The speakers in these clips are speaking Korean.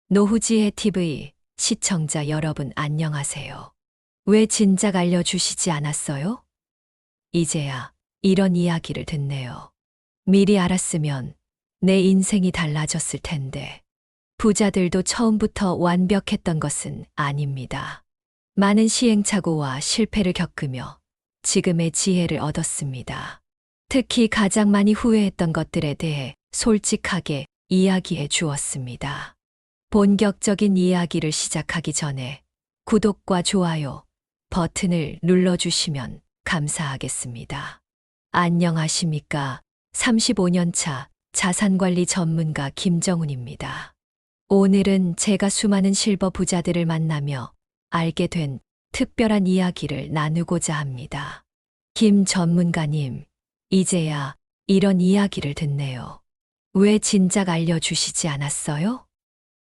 노후지혜 TV 시청자 여러분 안녕하세요. 왜 진작 알려주시지 않았어요? 이제야 이런 이야기를 듣네요. 미리 알았으면 내 인생이 달라졌을 텐데. 부자들도 처음부터 완벽했던 것은 아닙니다. 많은 시행착오와 실패를 겪으며 지금의 지혜를 얻었습니다. 특히 가장 많이 후회했던 것들에 대해 솔직하게 이야기해 주었습니다. 본격적인 이야기를 시작하기 전에 구독과 좋아요 버튼을 눌러주시면 감사하겠습니다. 안녕하십니까? 35년 차 자산관리 전문가 김정훈입니다. 오늘은 제가 수많은 실버 부자들을 만나며 알게 된 특별한 이야기를 나누고자 합니다. 김 전문가님, 이제야 이런 이야기를 듣네요. 왜 진작 알려주시지 않았어요?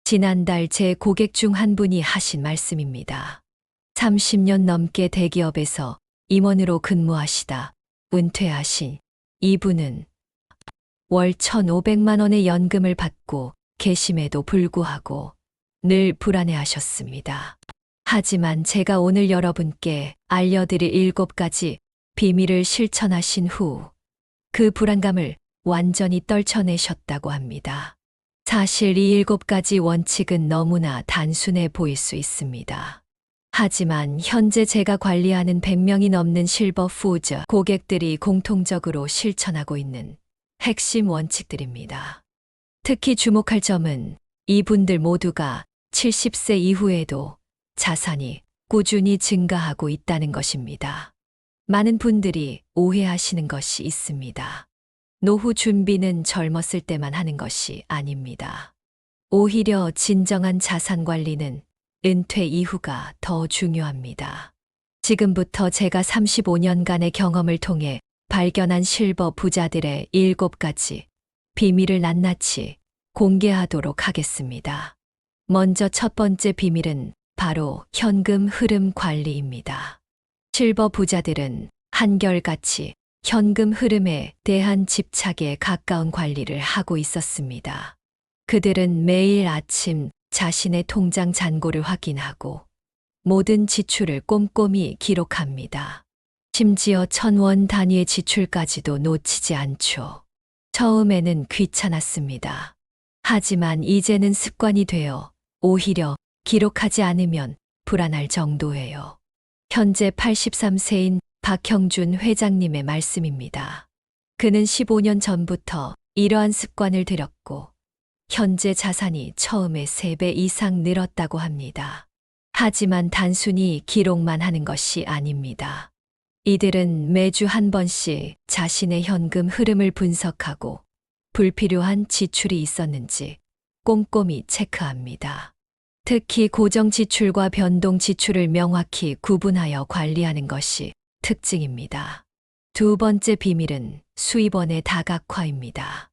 지난달 제 고객 중 한 분이 하신 말씀입니다. 30년 넘게 대기업에서 임원으로 근무하시다 은퇴하신 이분은 월 1,500만 원의 연금을 받고 계심에도 불구하고 늘 불안해하셨습니다. 하지만 제가 오늘 여러분께 알려드릴 7가지 비밀을 실천하신 후 그 불안감을 완전히 떨쳐내셨다고 합니다. 사실 이 7가지 원칙은 너무나 단순해 보일 수 있습니다. 하지만 현재 제가 관리하는 100명이 넘는 실버 푸즈 고객들이 공통적으로 실천하고 있는 핵심 원칙들입니다. 특히 주목할 점은 이분들 모두가 70세 이후에도 자산이 꾸준히 증가하고 있다는 것입니다. 많은 분들이 오해하시는 것이 있습니다. 노후 준비는 젊었을 때만 하는 것이 아닙니다. 오히려 진정한 자산 관리는 은퇴 이후가 더 중요합니다. 지금부터 제가 35년간의 경험을 통해 발견한 실버 부자들의 7가지 비밀을 낱낱이 공개하도록 하겠습니다. 먼저 첫 번째 비밀은 바로 현금 흐름 관리입니다. 실버 부자들은 한결같이 현금 흐름에 대한 집착에 가까운 관리를 하고 있었습니다. 그들은 매일 아침 자신의 통장 잔고를 확인하고 모든 지출을 꼼꼼히 기록합니다. 심지어 1,000원 단위의 지출까지도 놓치지 않죠. 처음에는 귀찮았습니다. 하지만 이제는 습관이 되어 오히려 기록하지 않으면 불안할 정도예요. 현재 83세인 박형준 회장님의 말씀입니다. 그는 15년 전부터 이러한 습관을 들였고 현재 자산이 처음에 3배 이상 늘었다고 합니다. 하지만 단순히 기록만 하는 것이 아닙니다. 이들은 매주 한 번씩 자신의 현금 흐름을 분석하고 불필요한 지출이 있었는지 꼼꼼히 체크합니다. 특히 고정 지출과 변동 지출을 명확히 구분하여 관리하는 것이 특징입니다. 두 번째 비밀은 수입원의 다각화입니다.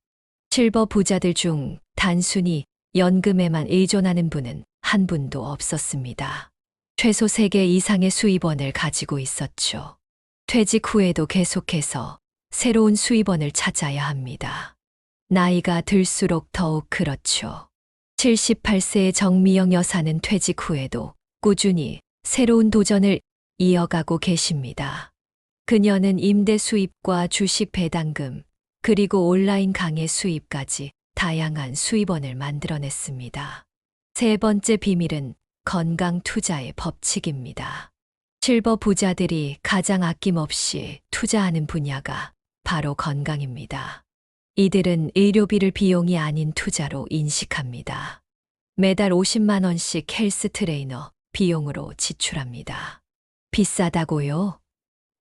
실버 부자들 중 단순히 연금에만 의존하는 분은 한 분도 없었습니다. 최소 3개 이상의 수입원을 가지고 있었죠. 퇴직 후에도 계속해서 새로운 수입원을 찾아야 합니다. 나이가 들수록 더욱 그렇죠. 78세의 정미영 여사는 퇴직 후에도 꾸준히 새로운 도전을 이어가고 계십니다. 그녀는 임대 수입과 주식 배당금, 그리고 온라인 강의 수입까지 다양한 수입원을 만들어냈습니다. 세 번째 비밀은 건강 투자의 법칙입니다. 실버 부자들이 가장 아낌없이 투자하는 분야가 바로 건강입니다. 이들은 의료비를 비용이 아닌 투자로 인식합니다. 매달 50만 원씩 헬스 트레이너 비용으로 지출합니다. 비싸다고요?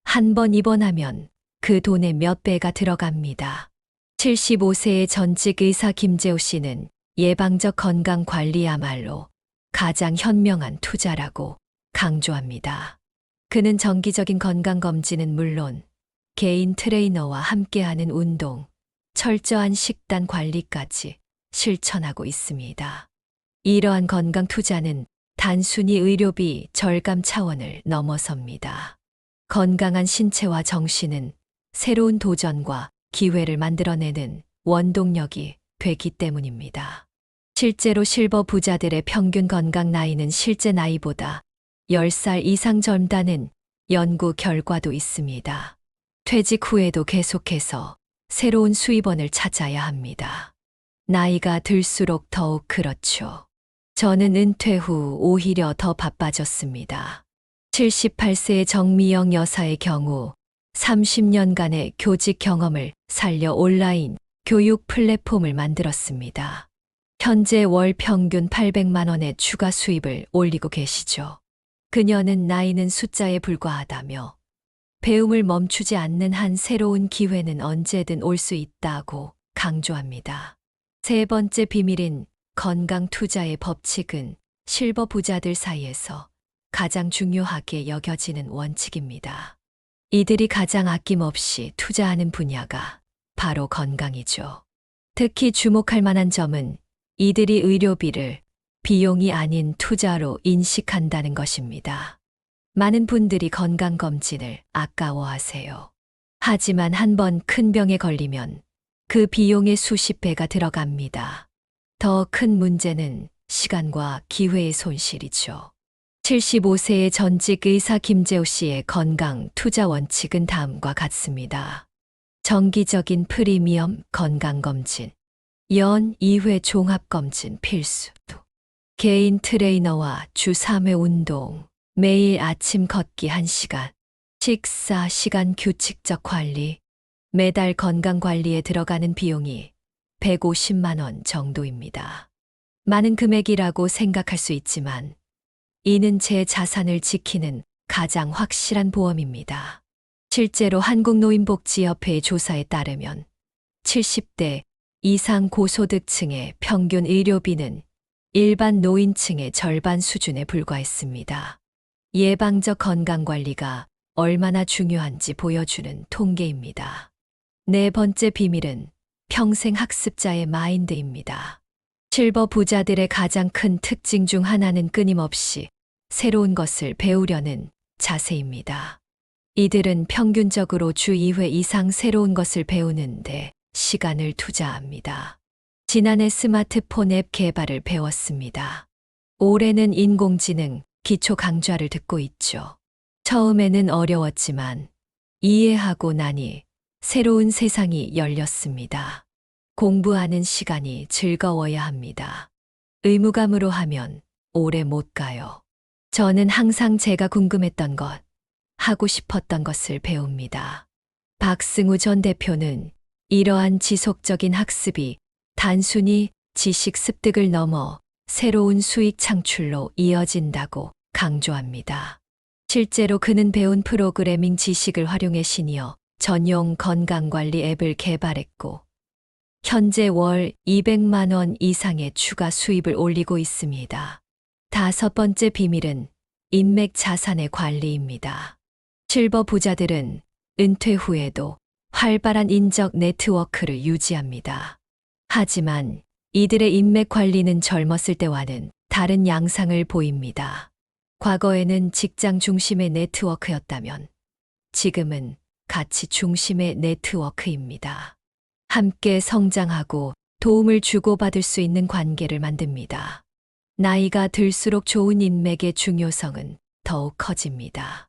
한 번 입원하면 그 돈의 몇 배가 들어갑니다. 75세의 전직 의사 김재호 씨는 예방적 건강 관리야말로 가장 현명한 투자라고 강조합니다. 그는 정기적인 건강검진은 물론 개인 트레이너와 함께하는 운동, 철저한 식단 관리까지 실천하고 있습니다. 이러한 건강 투자는 단순히 의료비 절감 차원을 넘어섭니다. 건강한 신체와 정신은 새로운 도전과 기회를 만들어내는 원동력이 되기 때문입니다. 실제로 실버 부자들의 평균 건강 나이는 실제 나이보다 10살 이상 젊다는 연구 결과도 있습니다. 퇴직 후에도 계속해서 새로운 수입원을 찾아야 합니다. 나이가 들수록 더욱 그렇죠. 저는 은퇴 후 오히려 더 바빠졌습니다. 78세의 정미영 여사의 경우 30년간의 교직 경험을 살려 온라인 교육 플랫폼을 만들었습니다. 현재 월 평균 800만 원의 추가 수입을 올리고 계시죠. 그녀는 나이는 숫자에 불과하다며 배움을 멈추지 않는 한 새로운 기회는 언제든 올 수 있다고 강조합니다. 세 번째 비밀인 건강 투자의 법칙은 실버 부자들 사이에서 가장 중요하게 여겨지는 원칙입니다. 이들이 가장 아낌없이 투자하는 분야가 바로 건강이죠. 특히 주목할 만한 점은 이들이 의료비를 비용이 아닌 투자로 인식한다는 것입니다. 많은 분들이 건강검진을 아까워하세요. 하지만 한 번 큰 병에 걸리면 그 비용의 수십 배가 들어갑니다. 더 큰 문제는 시간과 기회의 손실이죠. 75세의 전직 의사 김재호 씨의 건강 투자 원칙은 다음과 같습니다. 정기적인 프리미엄 건강검진, 연 2회 종합검진 필수, 개인 트레이너와 주 3회 운동, 매일 아침 걷기 1시간, 식사 시간 규칙적 관리, 매달 건강관리에 들어가는 비용이 150만 원 정도입니다. 많은 금액이라고 생각할 수 있지만 이는 제 자산을 지키는 가장 확실한 보험입니다. 실제로 한국노인복지협회의 조사에 따르면 70대 이상 고소득층의 평균 의료비는 일반 노인층의 절반 수준에 불과했습니다. 예방적 건강관리가 얼마나 중요한지 보여주는 통계입니다. 네 번째 비밀은 평생 학습자의 마인드입니다. 실버 부자들의 가장 큰 특징 중 하나는 끊임없이 새로운 것을 배우려는 자세입니다. 이들은 평균적으로 주 2회 이상 새로운 것을 배우는데 시간을 투자합니다. 지난해 스마트폰 앱 개발을 배웠습니다. 올해는 인공지능 기초 강좌를 듣고 있죠. 처음에는 어려웠지만 이해하고 나니 새로운 세상이 열렸습니다. 공부하는 시간이 즐거워야 합니다. 의무감으로 하면 오래 못 가요. 저는 항상 제가 궁금했던 것, 하고 싶었던 것을 배웁니다. 박승우 전 대표는 이러한 지속적인 학습이 단순히 지식 습득을 넘어 새로운 수익 창출로 이어진다고 강조합니다. 실제로 그는 배운 프로그래밍 지식을 활용해 시니어 전용 건강관리 앱을 개발했고 현재 월 200만 원 이상의 추가 수입을 올리고 있습니다. 다섯 번째 비밀은 인맥 자산의 관리입니다. 실버 부자들은 은퇴 후에도 활발한 인적 네트워크를 유지합니다. 하지만 이들의 인맥 관리는 젊었을 때와는 다른 양상을 보입니다. 과거에는 직장 중심의 네트워크였다면 지금은 가치 중심의 네트워크입니다. 함께 성장하고 도움을 주고받을 수 있는 관계를 만듭니다. 나이가 들수록 좋은 인맥의 중요성은 더욱 커집니다.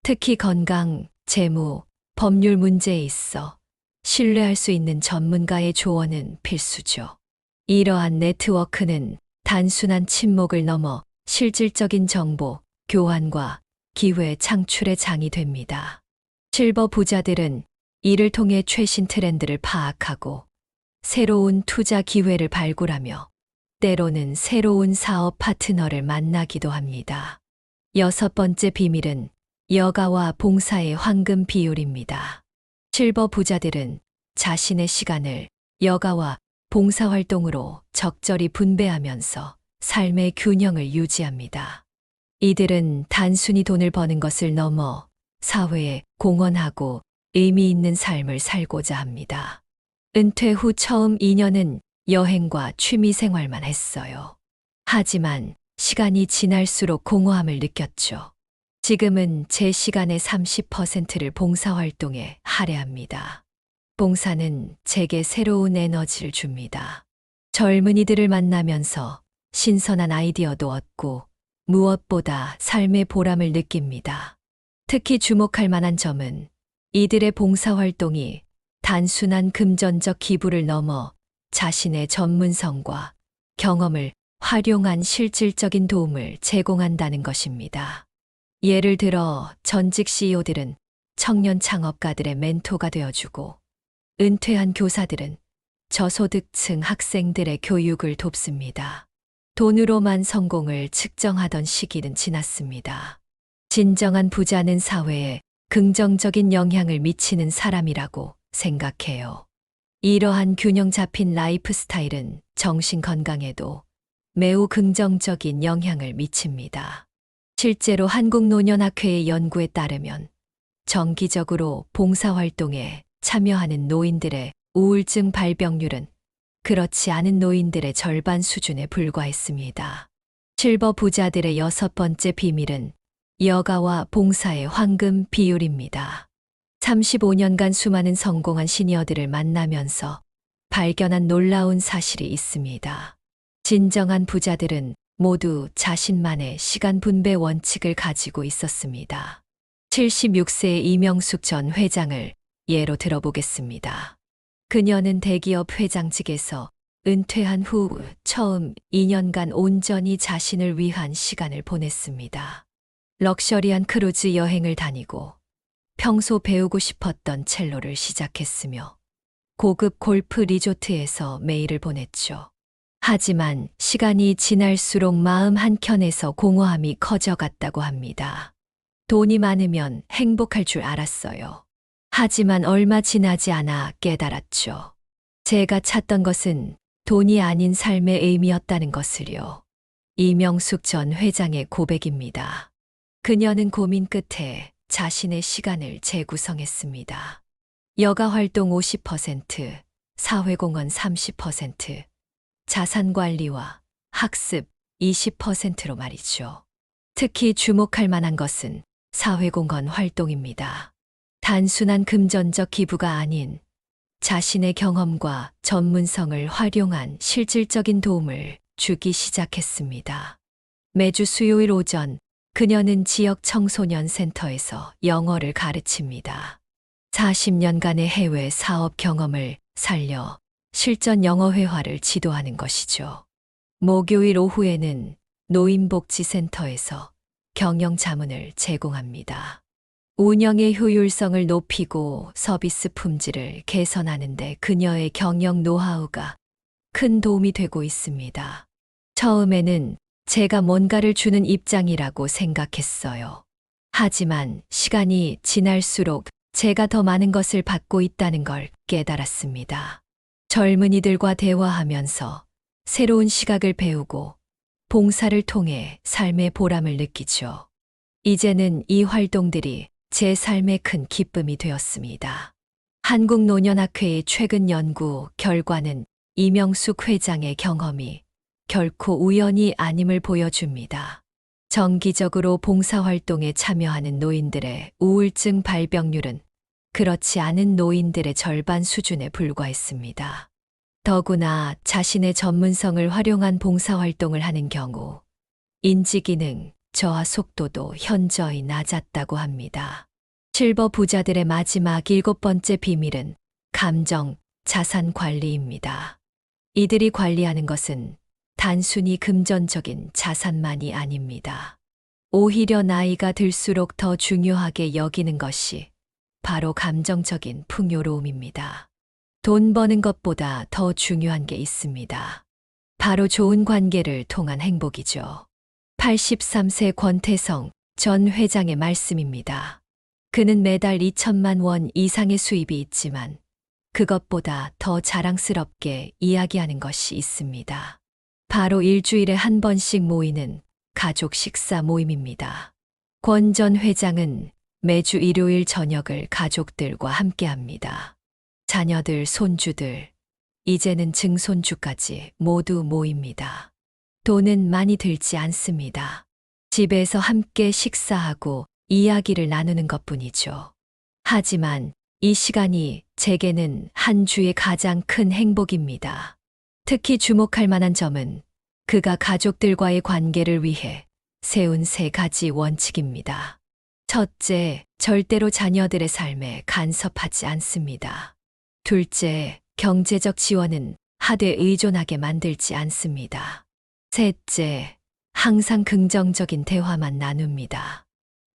특히 건강, 재무, 법률 문제에 있어 신뢰할 수 있는 전문가의 조언은 필수죠. 이러한 네트워크는 단순한 친목을 넘어 실질적인 정보, 교환과 기회 창출의 장이 됩니다. 실버 부자들은 이를 통해 최신 트렌드를 파악하고 새로운 투자 기회를 발굴하며 때로는 새로운 사업 파트너를 만나기도 합니다. 여섯 번째 비밀은 여가와 봉사의 황금 비율입니다. 실버 부자들은 자신의 시간을 여가와 봉사활동으로 적절히 분배하면서 삶의 균형을 유지합니다. 이들은 단순히 돈을 버는 것을 넘어 사회에 공헌하고 의미 있는 삶을 살고자 합니다. 은퇴 후 처음 2년은 여행과 취미 생활만 했어요. 하지만 시간이 지날수록 공허함을 느꼈죠. 지금은 제 시간의 30%를 봉사활동에 할애합니다. 봉사는 제게 새로운 에너지를 줍니다. 젊은이들을 만나면서 신선한 아이디어도 얻고 무엇보다 삶의 보람을 느낍니다. 특히 주목할 만한 점은 이들의 봉사활동이 단순한 금전적 기부를 넘어 자신의 전문성과 경험을 활용한 실질적인 도움을 제공한다는 것입니다. 예를 들어 전직 CEO들은 청년 창업가들의 멘토가 되어주고 은퇴한 교사들은 저소득층 학생들의 교육을 돕습니다. 돈으로만 성공을 측정하던 시기는 지났습니다. 진정한 부자는 사회에 긍정적인 영향을 미치는 사람이라고 생각해요. 이러한 균형 잡힌 라이프 스타일은 정신 건강에도 매우 긍정적인 영향을 미칩니다. 실제로 한국노년학회의 연구에 따르면 정기적으로 봉사활동에 참여하는 노인들의 우울증 발병률은 그렇지 않은 노인들의 절반 수준에 불과했습니다. 실버 부자들의 6번째 비밀은 여가와 봉사의 황금 비율입니다. 35년간 수많은 성공한 시니어들을 만나면서 발견한 놀라운 사실이 있습니다. 진정한 부자들은 모두 자신만의 시간 분배 원칙을 가지고 있었습니다. 76세의 이명숙 전 회장을 예로 들어보겠습니다. 그녀는 대기업 회장직에서 은퇴한 후 처음 2년간 온전히 자신을 위한 시간을 보냈습니다. 럭셔리한 크루즈 여행을 다니고 평소 배우고 싶었던 첼로를 시작했으며 고급 골프 리조트에서 매일을 보냈죠. 하지만 시간이 지날수록 마음 한켠에서 공허함이 커져갔다고 합니다. 돈이 많으면 행복할 줄 알았어요. 하지만 얼마 지나지 않아 깨달았죠. 제가 찾던 것은 돈이 아닌 삶의 의미였다는 것을요. 이명숙 전 회장의 고백입니다. 그녀는 고민 끝에 자신의 시간을 재구성했습니다. 여가 활동 50%, 사회공헌 30%, 자산관리와 학습 20%로 말이죠. 특히 주목할 만한 것은 사회공헌 활동입니다. 단순한 금전적 기부가 아닌 자신의 경험과 전문성을 활용한 실질적인 도움을 주기 시작했습니다. 매주 수요일 오전 그녀는 지역 청소년 센터에서 영어를 가르칩니다. 40년간의 해외 사업 경험을 살려 실전 영어 회화를 지도하는 것이죠. 목요일 오후에는 노인복지센터에서 경영 자문을 제공합니다. 운영의 효율성을 높이고 서비스 품질을 개선하는 데 그녀의 경영 노하우가 큰 도움이 되고 있습니다. 처음에는 제가 뭔가를 주는 입장이라고 생각했어요. 하지만 시간이 지날수록 제가 더 많은 것을 받고 있다는 걸 깨달았습니다. 젊은이들과 대화하면서 새로운 시각을 배우고 봉사를 통해 삶의 보람을 느끼죠. 이제는 이 활동들이 제 삶의 큰 기쁨이 되었습니다. 한국노년학회의 최근 연구 결과는 이명숙 회장의 경험이 결코 우연이 아님을 보여줍니다. 정기적으로 봉사활동에 참여하는 노인들의 우울증 발병률은 그렇지 않은 노인들의 절반 수준에 불과했습니다. 더구나 자신의 전문성을 활용한 봉사활동을 하는 경우 인지기능, 저하 속도도 현저히 낮았다고 합니다. 실버 부자들의 마지막 7번째 비밀은 감정, 자산 관리입니다. 이들이 관리하는 것은 단순히 금전적인 자산만이 아닙니다. 오히려 나이가 들수록 더 중요하게 여기는 것이 바로 감정적인 풍요로움입니다. 돈 버는 것보다 더 중요한 게 있습니다. 바로 좋은 관계를 통한 행복이죠. 83세 권태성 전 회장의 말씀입니다. 그는 매달 2천만 원 이상의 수입이 있지만 그것보다 더 자랑스럽게 이야기하는 것이 있습니다. 바로 일주일에 한 번씩 모이는 가족 식사 모임입니다. 권 전 회장은 매주 일요일 저녁을 가족들과 함께합니다. 자녀들, 손주들, 이제는 증손주까지 모두 모입니다. 돈은 많이 들지 않습니다. 집에서 함께 식사하고 이야기를 나누는 것뿐이죠. 하지만 이 시간이 제게는 한 주의 가장 큰 행복입니다. 특히 주목할 만한 점은 그가 가족들과의 관계를 위해 세운 세 가지 원칙입니다. 첫째, 절대로 자녀들의 삶에 간섭하지 않습니다. 둘째, 경제적 지원은 하되 의존하게 만들지 않습니다. 셋째, 항상 긍정적인 대화만 나눕니다.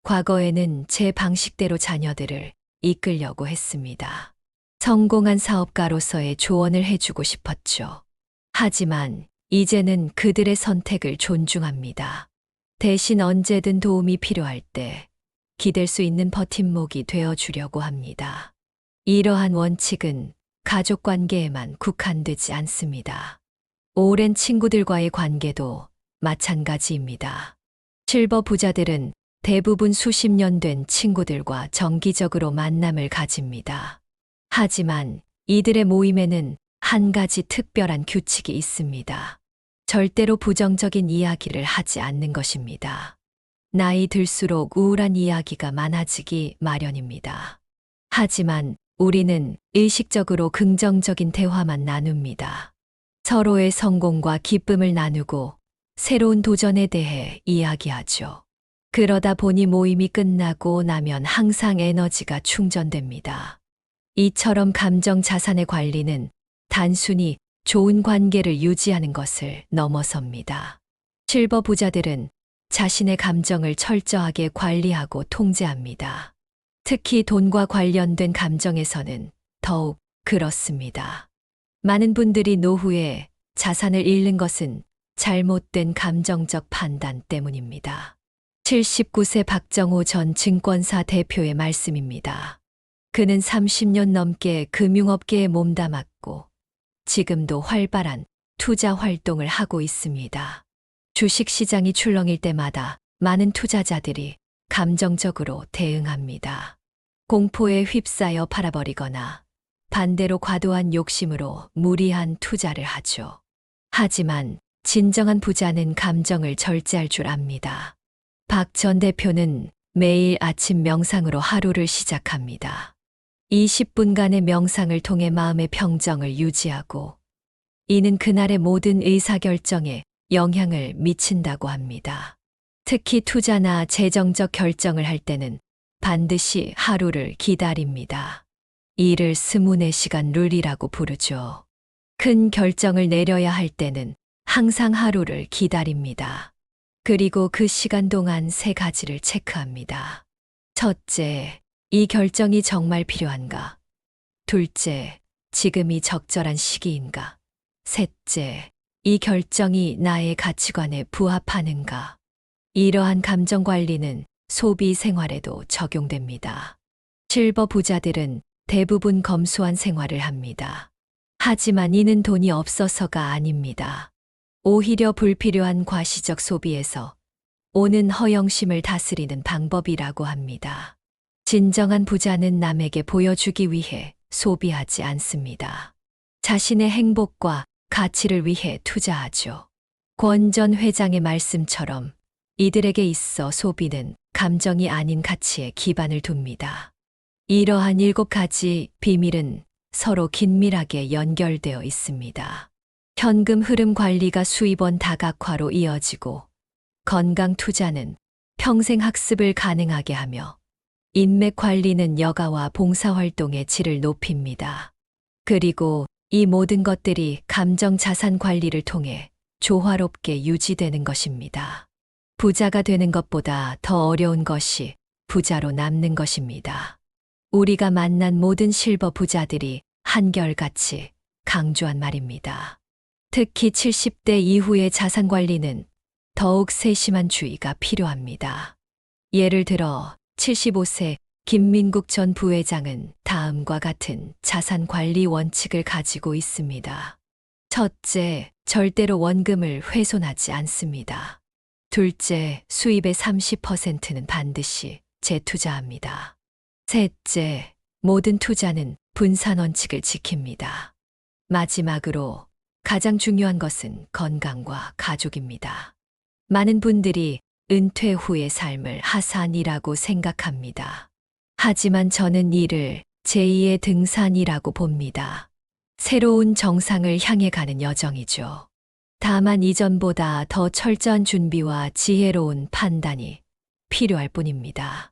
과거에는 제 방식대로 자녀들을 이끌려고 했습니다. 성공한 사업가로서의 조언을 해주고 싶었죠. 하지만 이제는 그들의 선택을 존중합니다. 대신 언제든 도움이 필요할 때 기댈 수 있는 버팀목이 되어주려고 합니다. 이러한 원칙은 가족 관계에만 국한되지 않습니다. 오랜 친구들과의 관계도 마찬가지입니다. 실버 부자들은 대부분 수십 년 된 친구들과 정기적으로 만남을 가집니다. 하지만 이들의 모임에는 한 가지 특별한 규칙이 있습니다. 절대로 부정적인 이야기를 하지 않는 것입니다. 나이 들수록 우울한 이야기가 많아지기 마련입니다. 하지만 우리는 의식적으로 긍정적인 대화만 나눕니다. 서로의 성공과 기쁨을 나누고 새로운 도전에 대해 이야기하죠. 그러다 보니 모임이 끝나고 나면 항상 에너지가 충전됩니다. 이처럼 감정 자산의 관리는 단순히 좋은 관계를 유지하는 것을 넘어섭니다. 실버 부자들은 자신의 감정을 철저하게 관리하고 통제합니다. 특히 돈과 관련된 감정에서는 더욱 그렇습니다. 많은 분들이 노후에 자산을 잃는 것은 잘못된 감정적 판단 때문입니다. 79세 박정호 전 증권사 대표의 말씀입니다. 그는 30년 넘게 금융업계에 몸담았고 지금도 활발한 투자 활동을 하고 있습니다. 주식시장이 출렁일 때마다 많은 투자자들이 감정적으로 대응합니다. 공포에 휩싸여 팔아버리거나 반대로 과도한 욕심으로 무리한 투자를 하죠. 하지만 진정한 부자는 감정을 절제할 줄 압니다. 박 전 대표는 매일 아침 명상으로 하루를 시작합니다. 20분간의 명상을 통해 마음의 평정을 유지하고 이는 그날의 모든 의사결정에 영향을 미친다고 합니다. 특히 투자나 재정적 결정을 할 때는 반드시 하루를 기다립니다. 이를 스문의 시간 룰이라고 부르죠. 큰 결정을 내려야 할 때는 항상 하루를 기다립니다. 그리고 그 시간 동안 세 가지를 체크합니다. 첫째, 이 결정이 정말 필요한가? 둘째, 지금이 적절한 시기인가? 셋째, 이 결정이 나의 가치관에 부합하는가? 이러한 감정 관리는 소비 생활에도 적용됩니다. 실버 부자들은 대부분 검소한 생활을 합니다. 하지만 이는 돈이 없어서가 아닙니다. 오히려 불필요한 과시적 소비에서 오는 허영심을 다스리는 방법이라고 합니다. 진정한 부자는 남에게 보여주기 위해 소비하지 않습니다. 자신의 행복과 가치를 위해 투자하죠. 권 전 회장의 말씀처럼 이들에게 있어 소비는 감정이 아닌 가치에 기반을 둡니다. 이러한 7가지 비밀은 서로 긴밀하게 연결되어 있습니다. 현금 흐름 관리가 수입원 다각화로 이어지고 건강 투자는 평생 학습을 가능하게 하며 인맥 관리는 여가와 봉사활동의 질을 높입니다. 그리고 이 모든 것들이 감정 자산 관리를 통해 조화롭게 유지되는 것입니다. 부자가 되는 것보다 더 어려운 것이 부자로 남는 것입니다. 우리가 만난 모든 실버 부자들이 한결같이 강조한 말입니다. 특히 70대 이후의 자산 관리는 더욱 세심한 주의가 필요합니다. 예를 들어 75세 김민국 전 부회장은 다음과 같은 자산 관리 원칙을 가지고 있습니다. 첫째, 절대로 원금을 훼손하지 않습니다. 둘째, 수입의 30%는 반드시 재투자합니다. 셋째, 모든 투자는 분산 원칙을 지킵니다. 마지막으로 가장 중요한 것은 건강과 가족입니다. 많은 분들이 은퇴 후의 삶을 하산이라고 생각합니다. 하지만 저는 이를 제2의 등산이라고 봅니다. 새로운 정상을 향해 가는 여정이죠. 다만 이전보다 더 철저한 준비와 지혜로운 판단이 필요할 뿐입니다.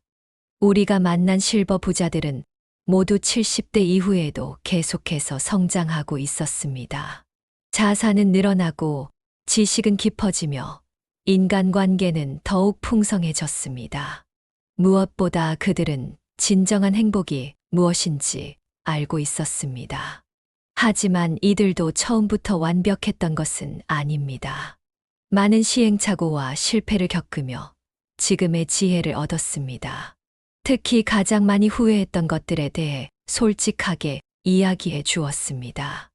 우리가 만난 실버 부자들은 모두 70대 이후에도 계속해서 성장하고 있었습니다. 자산은 늘어나고 지식은 깊어지며 인간관계는 더욱 풍성해졌습니다. 무엇보다 그들은 진정한 행복이 무엇인지 알고 있었습니다. 하지만 이들도 처음부터 완벽했던 것은 아닙니다. 많은 시행착오와 실패를 겪으며 지금의 지혜를 얻었습니다. 특히 가장 많이 후회했던 것들에 대해 솔직하게 이야기해 주었습니다.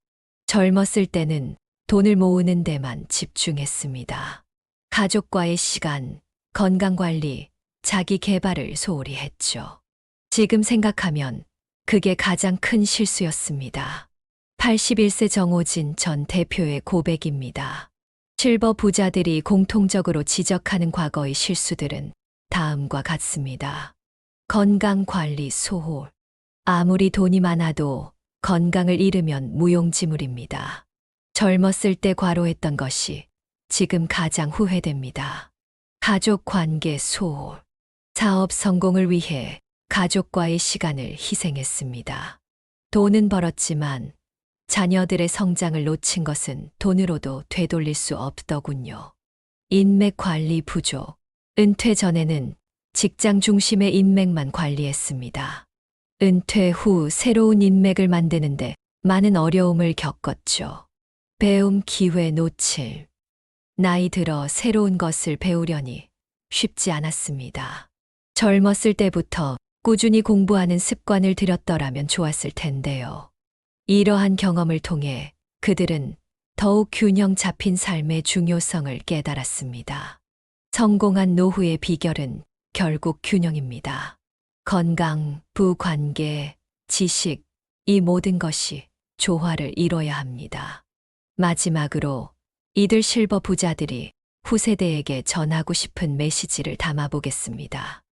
젊었을 때는 돈을 모으는 데만 집중했습니다. 가족과의 시간, 건강관리, 자기 개발을 소홀히 했죠. 지금 생각하면 그게 가장 큰 실수였습니다. 81세 정호진 전 대표의 고백입니다. 실버 부자들이 공통적으로 지적하는 과거의 실수들은 다음과 같습니다. 건강관리 소홀. 아무리 돈이 많아도 건강을 잃으면 무용지물입니다. 젊었을 때 과로했던 것이 지금 가장 후회됩니다. 가족 관계 소홀. 사업 성공을 위해 가족과의 시간을 희생했습니다. 돈은 벌었지만 자녀들의 성장을 놓친 것은 돈으로도 되돌릴 수 없더군요. 인맥 관리 부족. 은퇴 전에는 직장 중심의 인맥만 관리했습니다. 은퇴 후 새로운 인맥을 만드는데 많은 어려움을 겪었죠. 배움 기회 놓칠. 나이 들어 새로운 것을 배우려니 쉽지 않았습니다. 젊었을 때부터 꾸준히 공부하는 습관을 들였더라면 좋았을 텐데요. 이러한 경험을 통해 그들은 더욱 균형 잡힌 삶의 중요성을 깨달았습니다. 성공한 노후의 비결은 결국 균형입니다. 건강, 부관계, 지식, 이 모든 것이 조화를 이뤄야 합니다. 마지막으로 이들 실버 부자들이 후세대에게 전하고 싶은 메시지를 담아보겠습니다.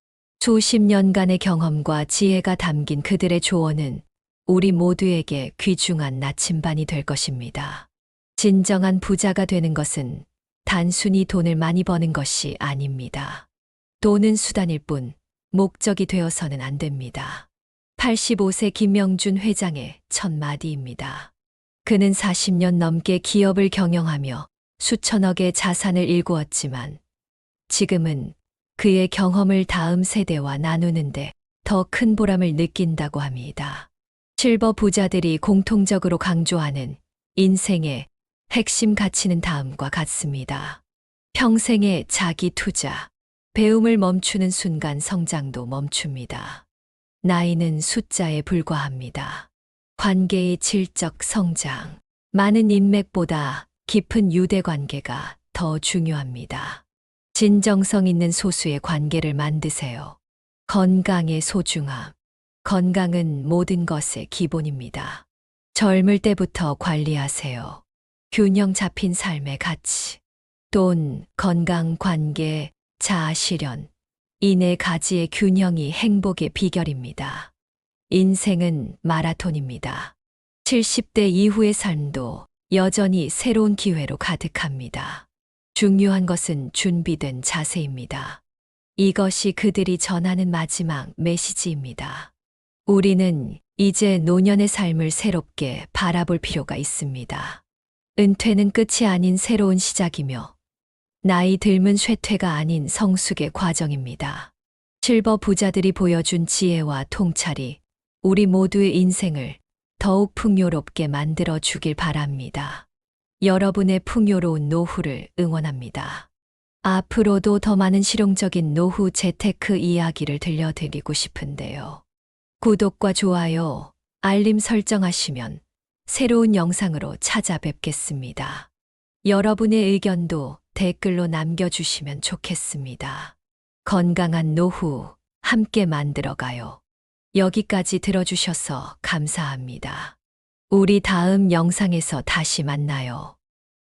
수십 년간의 경험과 지혜가 담긴 그들의 조언은 우리 모두에게 귀중한 나침반이 될 것입니다. 진정한 부자가 되는 것은 단순히 돈을 많이 버는 것이 아닙니다. 돈은 수단일 뿐 목적이 되어서는 안 됩니다. 85세 김명준 회장의 첫 마디입니다. 그는 40년 넘게 기업을 경영하며 수천억의 자산을 일구었지만 지금은 그의 경험을 다음 세대와 나누는데 더 큰 보람을 느낀다고 합니다. 실버 부자들이 공통적으로 강조하는 인생의 핵심 가치는 다음과 같습니다. 평생의 자기 투자. 배움을 멈추는 순간 성장도 멈춥니다. 나이는 숫자에 불과합니다. 관계의 질적 성장. 많은 인맥보다 깊은 유대 관계가 더 중요합니다. 진정성 있는 소수의 관계를 만드세요. 건강의 소중함. 건강은 모든 것의 기본입니다. 젊을 때부터 관리하세요. 균형 잡힌 삶의 가치. 돈, 건강, 관계, 자아 실현. 이 네 가지의 균형이 행복의 비결입니다. 인생은 마라톤입니다. 70대 이후의 삶도 여전히 새로운 기회로 가득합니다. 중요한 것은 준비된 자세입니다. 이것이 그들이 전하는 마지막 메시지입니다. 우리는 이제 노년의 삶을 새롭게 바라볼 필요가 있습니다. 은퇴는 끝이 아닌 새로운 시작이며 나이 들면 쇠퇴가 아닌 성숙의 과정입니다. 실버 부자들이 보여준 지혜와 통찰이 우리 모두의 인생을 더욱 풍요롭게 만들어 주길 바랍니다. 여러분의 풍요로운 노후를 응원합니다. 앞으로도 더 많은 실용적인 노후 재테크 이야기를 들려드리고 싶은데요. 구독과 좋아요, 알림 설정하시면 새로운 영상으로 찾아뵙겠습니다. 여러분의 의견도 댓글로 남겨주시면 좋겠습니다. 건강한 노후 함께 만들어가요. 여기까지 들어주셔서 감사합니다. 우리 다음 영상에서 다시 만나요.